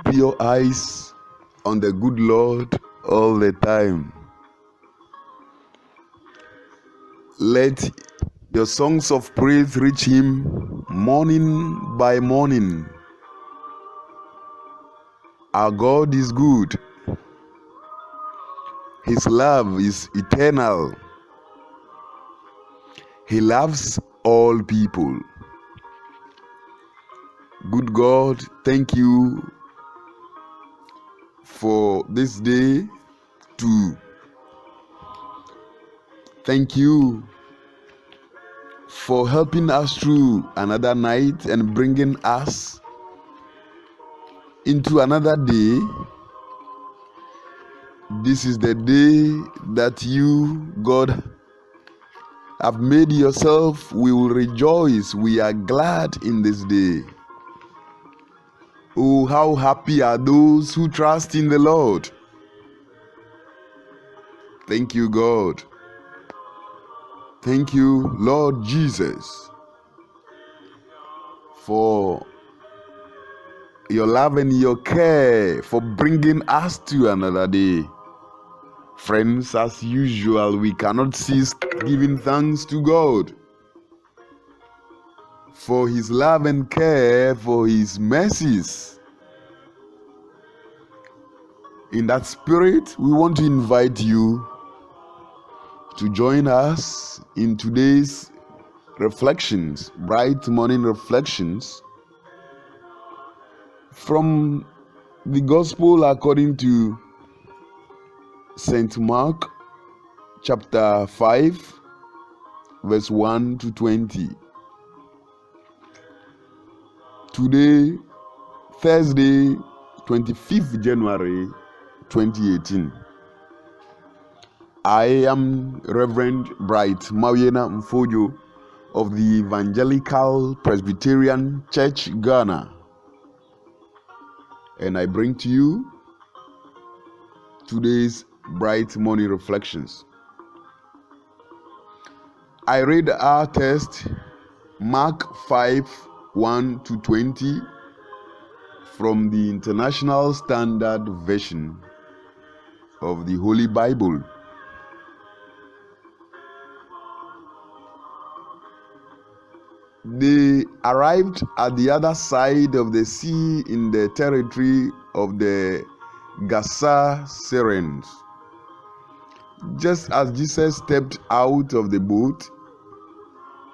Keep your eyes on the good Lord all the time. Let your songs of praise reach him morning by morning. Our God is good. His love is eternal. He loves all people. Good God, thank you for this day too. Thank you for helping us through another night and bringing us into another day. This is the day that you, God, have made yourself. We will rejoice. We are glad in this day. Oh, how happy are those who trust in the Lord. Thank you, God. Thank you, Lord Jesus, for your love and your care, for bringing us to another day. Friends, as usual, we cannot cease giving thanks to God for his love and care, for his mercies. In that spirit, we want to invite you to join us in today's reflections, bright morning reflections from the Gospel according to St. Mark, chapter 5, verse 1 to 20. Today, Thursday, 25th January 2018. I am Reverend Bright Mawiena Mfojo of the Evangelical Presbyterian Church, Ghana. And I bring to you today's bright morning reflections. I read our text, Mark 5, 1 to 20, from the International Standard Version of the Holy Bible. They arrived at the other side of the sea in the territory of the Gergesenes. Just as Jesus stepped out of the boat,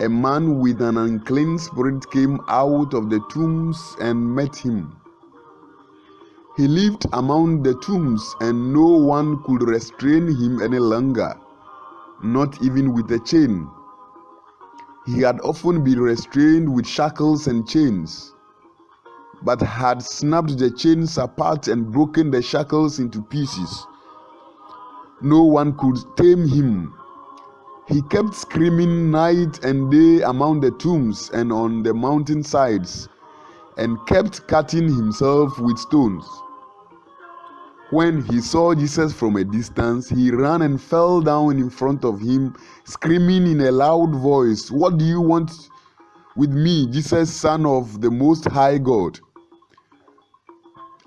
a man with an unclean spirit came out of the tombs and met him. He lived among the tombs, and no one could restrain him any longer, not even with a chain. He had often been restrained with shackles and chains, but had snapped the chains apart and broken the shackles into pieces. No one could tame him. He kept screaming night and day among the tombs and on the mountain sides, and kept cutting himself with stones. When he saw Jesus from a distance, he ran and fell down in front of him, screaming in a loud voice, "What do you want with me, Jesus, Son of the Most High God?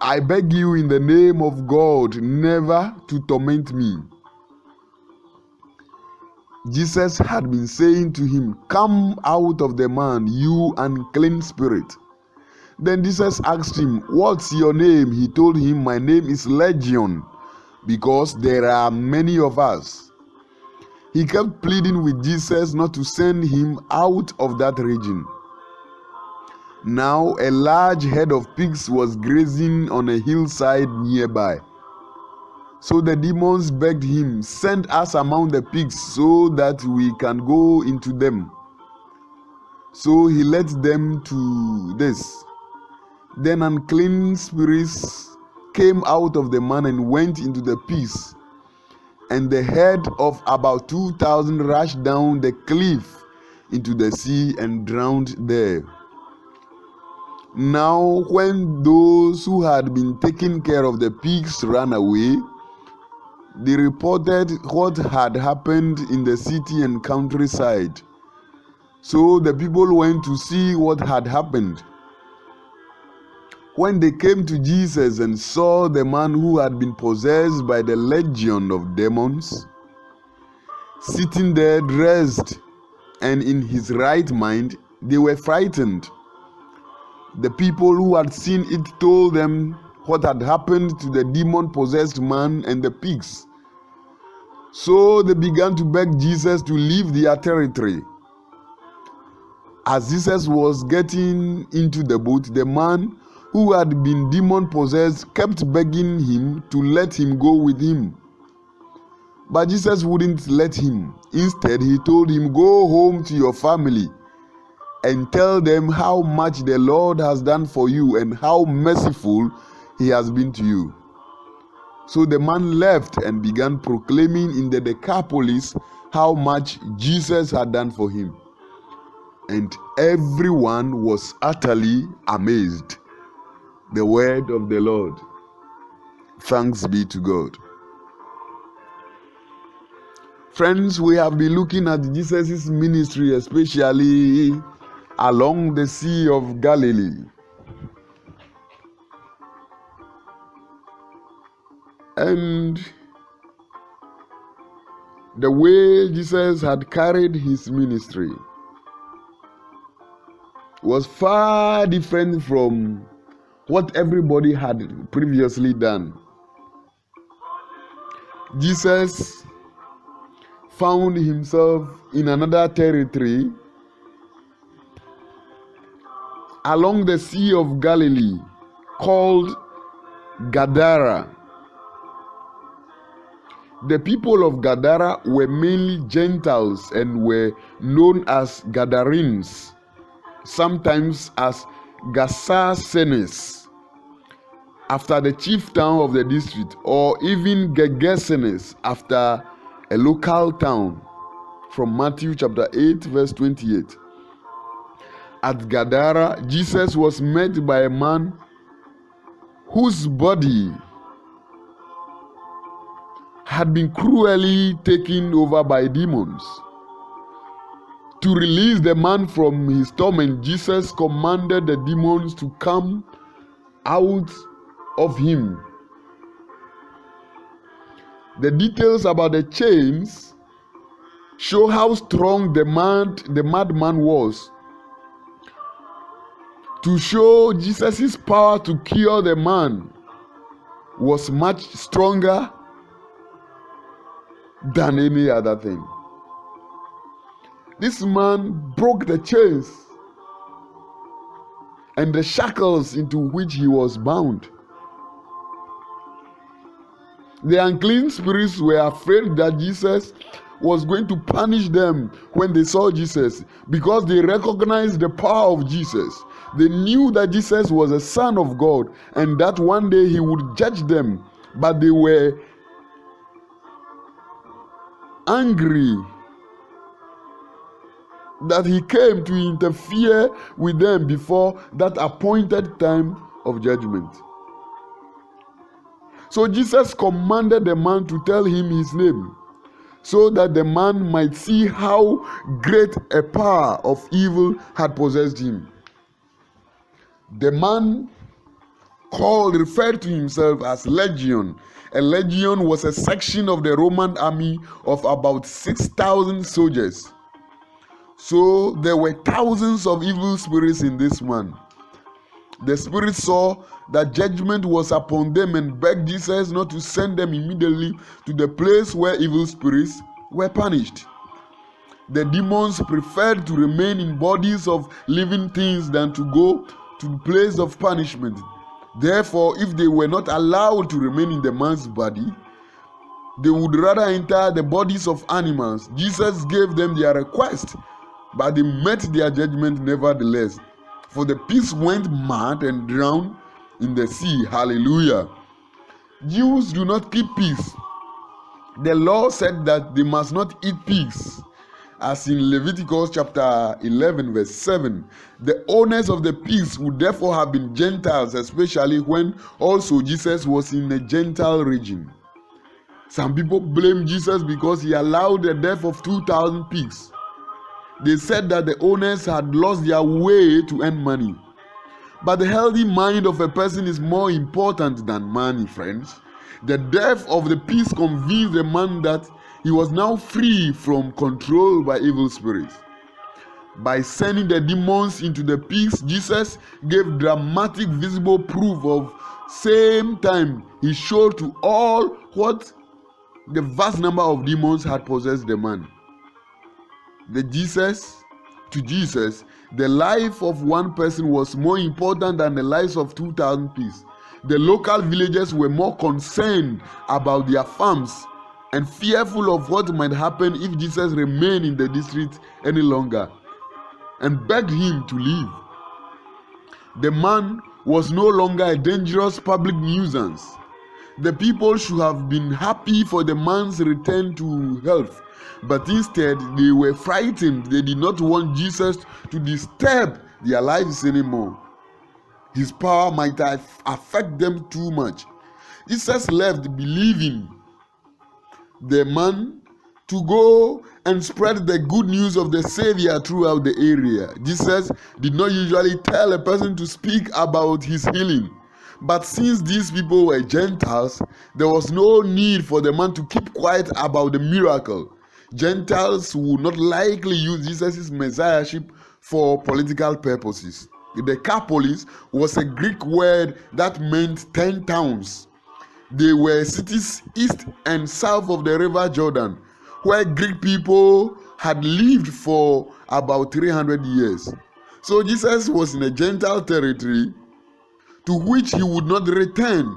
I beg you in the name of God never to torment me." Jesus had been saying to him, "Come out of the man, you unclean spirit." Then Jesus asked him, "What's your name?" He told him, "My name is Legion, because there are many of us." He kept pleading with Jesus not to send him out of that region. Now a large herd of pigs was grazing on a hillside nearby. So the demons begged him, "Send us among the pigs so that we can go into them." So he led them to this. Then unclean spirits came out of the man and went into the pigs, and the herd of about 2,000 rushed down the cliff into the sea and drowned there. Now when those who had been taking care of the pigs ran away, they reported what had happened in the city and countryside. So the people went to see what had happened. When they came to Jesus and saw the man who had been possessed by the legion of demons, sitting there dressed and in his right mind, they were frightened. The people who had seen it told them what had happened to the demon-possessed man and the pigs. So they began to beg Jesus to leave their territory. As Jesus was getting into the boat, the man who had been demon-possessed kept begging him to let him go with him. But Jesus wouldn't let him. Instead, he told him, "Go home to your family and tell them how much the Lord has done for you and how merciful he has been to you." So the man left and began proclaiming in the Decapolis how much Jesus had done for him. And everyone was utterly amazed. The word of the Lord. Thanks be to God. Friends, we have been looking at Jesus' ministry, especially along the Sea of Galilee. And the way Jesus had carried his ministry was far different from what everybody had previously done. Jesus found himself in another territory along the Sea of Galilee called Gadara. The people of Gadara were mainly Gentiles and were known as Gadarenes, sometimes as Gergesenes, after the chief town of the district, or even Gergesenes, after a local town, from Matthew chapter 8 verse 28. At Gadara, Jesus was met by a man whose body had been cruelly taken over by demons. To release the man from his torment, Jesus commanded the demons to come out of him. The details about the chains show how strong the madman was. To show Jesus' power to cure the man was much stronger than any other thing. This man broke the chains and the shackles into which he was bound. The unclean spirits were afraid that Jesus was going to punish them when they saw Jesus, because they recognized the power of Jesus. They knew that Jesus was a son of God and that one day he would judge them, but they were angry that he came to interfere with them before that appointed time of judgment. So Jesus commanded the man to tell him his name, so that the man might see how great a power of evil had possessed him. The man referred to himself as Legion. A legion was a section of the Roman army of about 6,000 soldiers. So there were thousands of evil spirits in this man. The spirits saw that judgment was upon them and begged Jesus not to send them immediately to the place where evil spirits were punished. The demons preferred to remain in bodies of living things than to go to the place of punishment. Therefore, if they were not allowed to remain in the man's body, they would rather enter the bodies of animals. Jesus gave them their request, but they met their judgment nevertheless. For the pigs went mad and drowned in the sea. Hallelujah. Jews do not keep pigs. The law said that they must not eat pigs, as in Leviticus chapter 11 verse 7. The owners of the pigs would therefore have been Gentiles, especially when also Jesus was in a Gentile region. Some people blame Jesus because he allowed the death of 2,000 pigs. They said that the owners had lost their way to earn money. But the healthy mind of a person is more important than money, friends. The death of the peace convinced the man that he was now free from control by evil spirits. By sending the demons into the pigs, Jesus gave dramatic visible proof of same time he showed to all what the vast number of demons had possessed the man. To Jesus, the life of one person was more important than the lives of 2,000 pigs. The local villagers were more concerned about their farms and fearful of what might happen if Jesus remained in the district any longer, and begged him to leave. The man was no longer a dangerous public nuisance. The people should have been happy for the man's return to health, but instead they were frightened. They did not want Jesus to disturb their lives anymore. His power might affect them too much. Jesus left, believing the man to go and spread the good news of the Savior throughout the area. Jesus did not usually tell a person to speak about his healing. But since these people were Gentiles, there was no need for the man to keep quiet about the miracle. Gentiles would not likely use Jesus' messiahship for political purposes. The Decapolis was a Greek word that meant 10 towns. They were cities east and south of the river Jordan, where Greek people had lived for about 300 years. So Jesus was in a Gentile territory to which he would not return.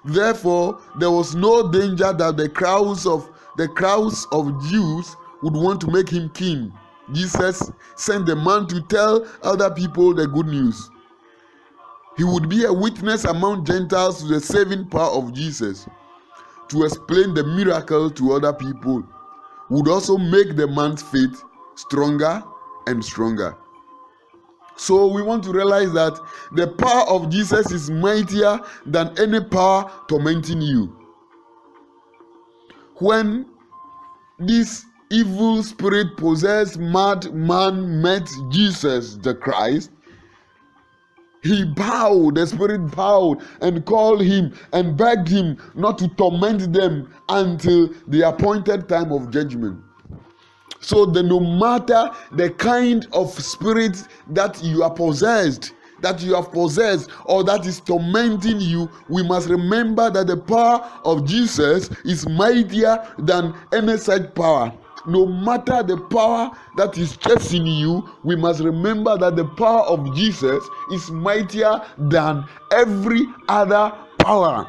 Therefore, there was no danger that the crowds of Jews would want to make him king. Jesus sent the man to tell other people the good news. He would be a witness among Gentiles to the saving power of Jesus. To explain the miracle to other people would also make the man's faith stronger and stronger. So we want to realize that the power of Jesus is mightier than any power tormenting you. When this evil spirit possessed madman met Jesus the Christ, the spirit bowed and called him and begged him not to torment them until the appointed time of judgment. So no matter the kind of spirit that you have possessed, or that is tormenting you, we must remember that the power of Jesus is mightier than any such power. No matter the power that is chasing you, we must remember that the power of Jesus is mightier than every other power.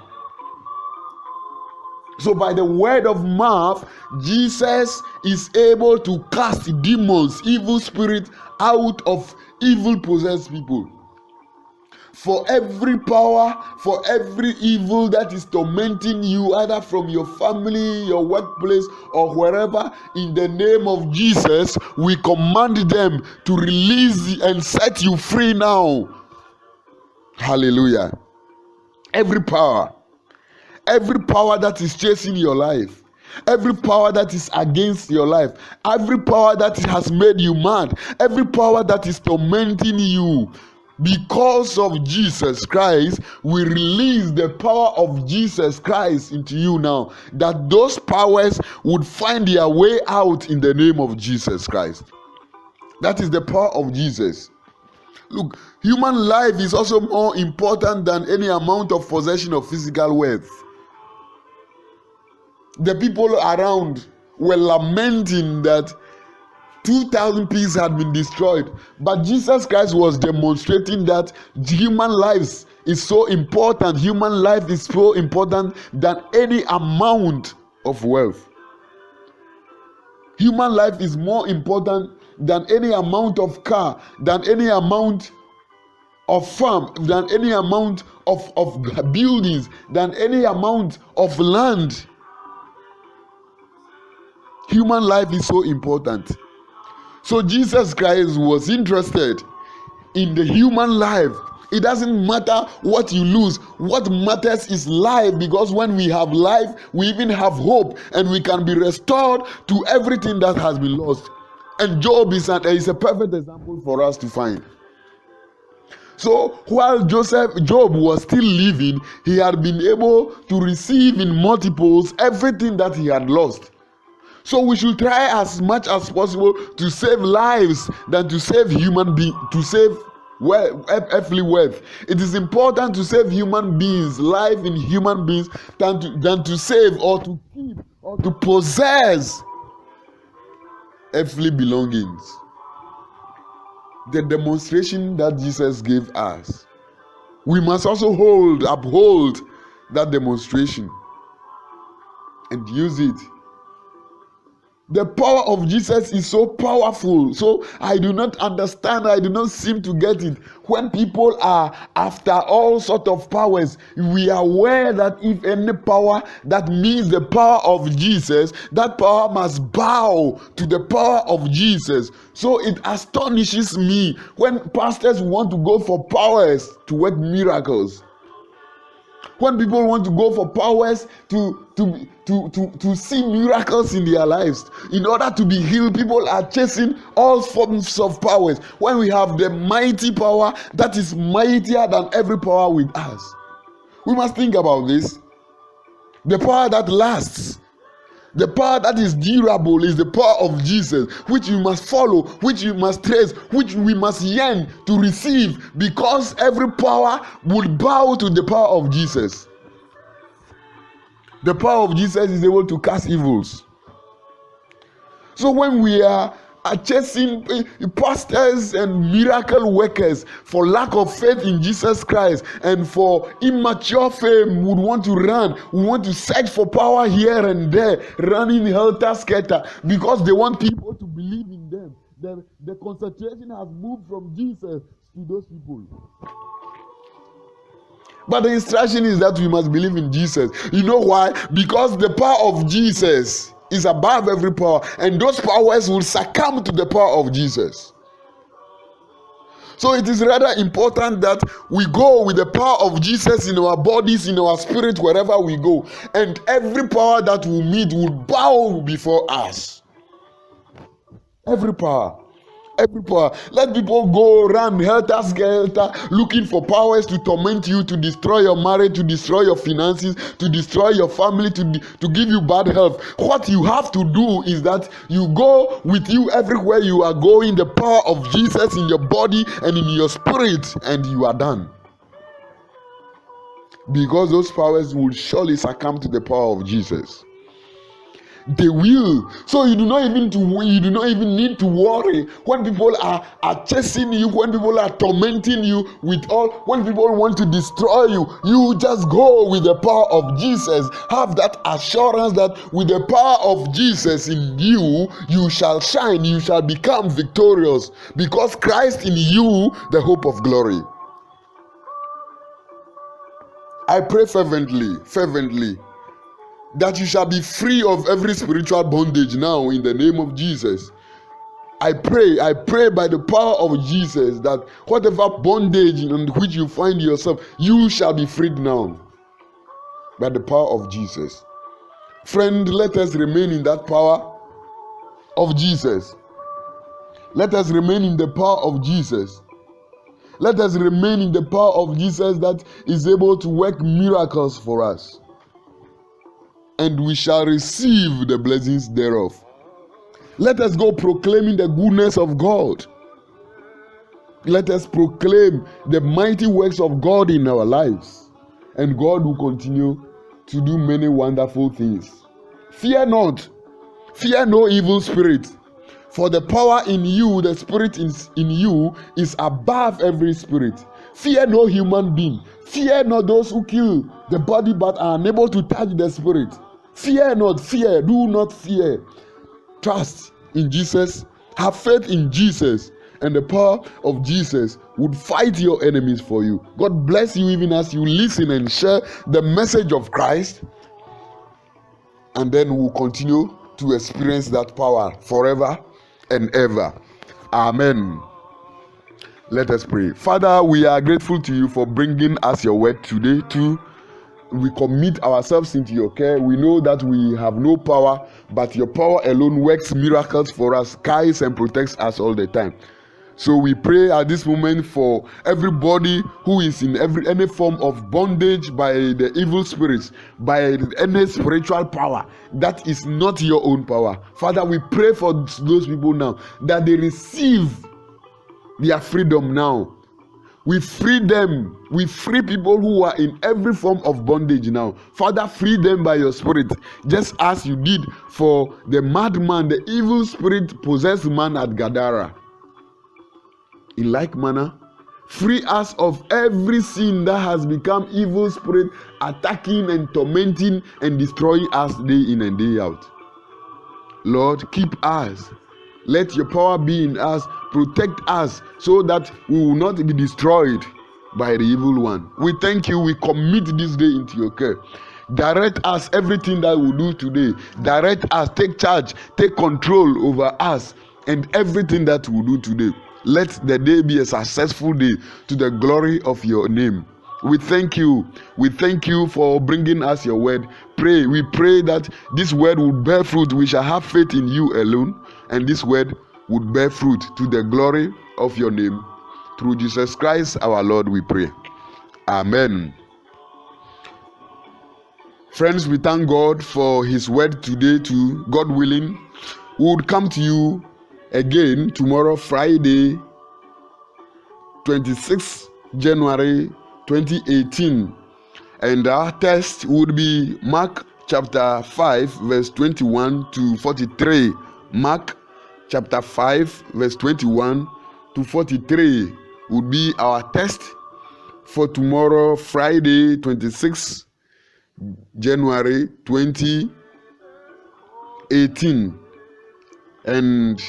So by the word of mouth, Jesus is able to cast demons, evil spirits out of evil possessed people. For every power, for every evil that is tormenting you, either from your family, your workplace, or wherever, in the name of Jesus, we command them to release and set you free now. Hallelujah. Every power that is chasing your life, every power that is against your life, every power that has made you mad, every power that is tormenting you, because of Jesus Christ, we release the power of Jesus Christ into you now, that those powers would find their way out in the name of Jesus Christ. That is the power of Jesus. Look, human life is also more important than any amount of possession of physical wealth. The people around were lamenting that 2,000 pigs had been destroyed, but Jesus Christ was demonstrating that human lives is so important. Human life is so important than any amount of wealth. Human life is more important than any amount of car, than any amount of farm, than any amount of buildings, than any amount of land. Human life is so important. So Jesus Christ was interested in the human life. It doesn't matter what you lose. What matters is life, because when we have life, we even have hope, and we can be restored to everything that has been lost. And Job is a perfect example for us to find. So while Job was still living, he had been able to receive in multiples everything that he had lost. So we should try as much as possible to save lives than to save earthly wealth. It is important to save human beings, life in human beings, than to save or to keep or to possess earthly belongings. The demonstration that Jesus gave us, we must also uphold that demonstration and use it. The power of Jesus is so powerful. So I do not understand, I do not seem to get it. When people are after all sorts of powers, we are aware that if any power that means the power of Jesus, that power must bow to the power of Jesus. So it astonishes me when pastors want to go for powers to work miracles. When people want to go for powers to see miracles in their lives, in order to be healed, people are chasing all forms of powers. When we have the mighty power that is mightier than every power with us, we must think about this. The power that lasts, the power that is durable is the power of Jesus, which you must follow, which you must trace, which we must yearn to receive, because every power would bow to the power of Jesus. The power of Jesus is able to cast evils. So when we are chasing pastors and miracle workers for lack of faith in Jesus Christ and for immature fame, would want to run, we want to search for power here and there, running helter-skelter because they want people to believe in them. The concentration has moved from Jesus to those people. But the instruction is that we must believe in Jesus. You know why? Because the power of Jesus is above every power, and those powers will succumb to the power of Jesus. So it is rather important that we go with the power of Jesus in our bodies, in our spirit, wherever we go, and every power that we meet will bow before us. Every power. Let people go run helter-skelter looking for powers to torment you, to destroy your marriage, to destroy your finances, to destroy your family, to give you bad health. What you have to do is that you go with you everywhere you are going, the power of Jesus in your body and in your spirit, and you are done. Because those powers will surely succumb to the power of Jesus. They will. So you do not even need to worry when people are chasing you, when people are tormenting you when people want to destroy you. You just go with the power of Jesus. Have that assurance that with the power of Jesus in you, you shall shine, you shall become victorious, because Christ in you, the hope of glory. I pray fervently that you shall be free of every spiritual bondage now in the name of Jesus. I pray by the power of Jesus that whatever bondage in which you find yourself, you shall be freed now by the power of Jesus. Friend, let us remain in that power of Jesus. Let us remain in the power of Jesus. Let us remain in the power of Jesus that is able to work miracles for us, and we shall receive the blessings thereof. Let us go proclaiming the goodness of God. Let us proclaim the mighty works of God in our lives, and God will continue to do many wonderful things. Fear not, fear no evil spirit, for the power in you, the spirit in you, is above every spirit. Fear no human being. Fear not those who kill the body but are unable to touch the spirit. Fear not, do not fear. Trust in Jesus, have faith in Jesus, and the power of Jesus would fight your enemies for you. God bless you even as you listen and share the message of Christ, and then we'll continue to experience that power forever and ever. Amen. Let us pray. Father, we are grateful to you for bringing us your word today too. We commit ourselves into your care. We know that we have no power, but your power alone works miracles for us, guides and protects us all the time. So we pray at this moment for everybody who is in any form of bondage by the evil spirits, by any spiritual power that is not your own power. Father, we pray for those people now that they receive their freedom now. We free them. We free people who are in every form of bondage now. Father, free them by your spirit, just as you did for the madman, the evil spirit possessed man at Gadara. In like manner, free us of every sin that has become evil spirit attacking and tormenting and destroying us day in and day out. Lord, keep us. Let your power be in us. Protect us so that we will not be destroyed by the evil one. We thank you. We commit this day into your care. Direct us everything that we do today. Direct us. Take charge. Take control over us and everything that we do today. Let the day be a successful day to the glory of your name. We thank you. We thank you for bringing us your word. We pray that this word will bear fruit. We shall have faith in you alone, and this word would bear fruit to the glory of your name. Through Jesus Christ our Lord we pray. Amen. Friends, we thank God for his word today too. God willing, we would come to you again tomorrow, Friday, 26th January 2018. And our text would be Mark chapter 5 verse 21 to 43. Mark chapter 5 verse 21 to 43 would be our text for tomorrow, Friday, 26th January 2018. And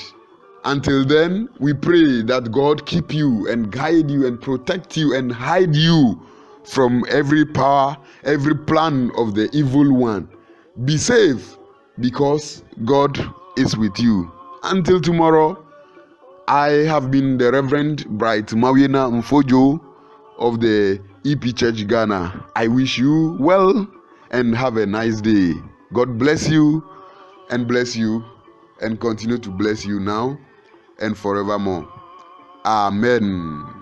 until then, we pray that God keep you and guide you and protect you and hide you from every power, every plan of the evil one. Be safe because God is with you. Until tomorrow, I have been the Reverend Bright Mawina Mfojo of the EP Church Ghana. I wish you well and have a nice day. God bless you and continue to bless you now and forevermore. Amen.